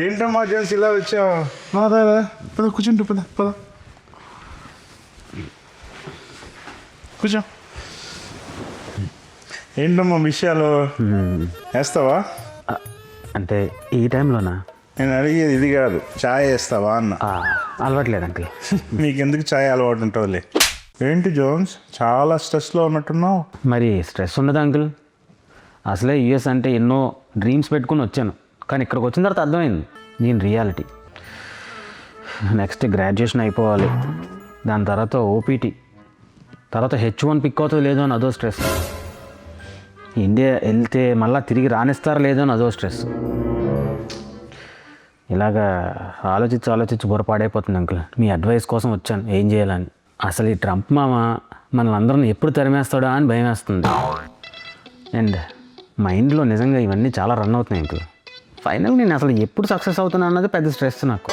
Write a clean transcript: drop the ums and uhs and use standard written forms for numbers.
ఏంటమ్మా జెంట్స్ ఇలా వచ్చావు? పద కూర్చుంటూ పద కూర్చో. ఏంటమ్మా విషయాలు వేస్తావా? అంటే ఈ టైంలోనా? నేను అడిగేది ఇది కాదు, ఛాయ్ వేస్తావా అన్న. అలవాట్లేదు అంకుల్. మీకెందుకు ఛాయ్ అలవాటు ఉంటుందిలే. ఏంటి జోన్స్, చాలా స్ట్రెస్లో ఉన్నట్టున్నావు. మరి స్ట్రెస్ ఉండదు అంకుల్. అసలే యూఎస్ అంటే ఎన్నో డ్రీమ్స్ పెట్టుకుని వచ్చాను, కానీ ఇక్కడికి వచ్చిన తర్వాత అర్థమైంది దీని రియాలిటీ. నెక్స్ట్ గ్రాడ్యుయేషన్ అయిపోవాలి, దాని తర్వాత ఓపీటీ, తర్వాత H1 పిక్ అవుతుందో లేదో అని అదో స్ట్రెస్. ఇండియా వెళ్తే మళ్ళీ తిరిగి రానిస్తారో లేదో అని అదో స్ట్రెస్. ఇలాగా ఆలోచించి బుర్రపాడైపోతుంది అంకుల్. మీ అడ్వైస్ కోసం వచ్చాను ఏం చేయాలని. అసలు ఈ ట్రంప్ మామ మనల్ని అందరిని ఎప్పుడు తరిమేస్తాడా అని భయం వేస్తుంది. అండ్ మైండ్లో నిజంగా ఇవన్నీ చాలా రన్ అవుతున్నాయి అంకుల్. ఫైనల్ నేను అసలు ఎప్పుడు సక్సెస్ అవుతున్నా అన్నది పెద్ద స్ట్రెస్ నాకు.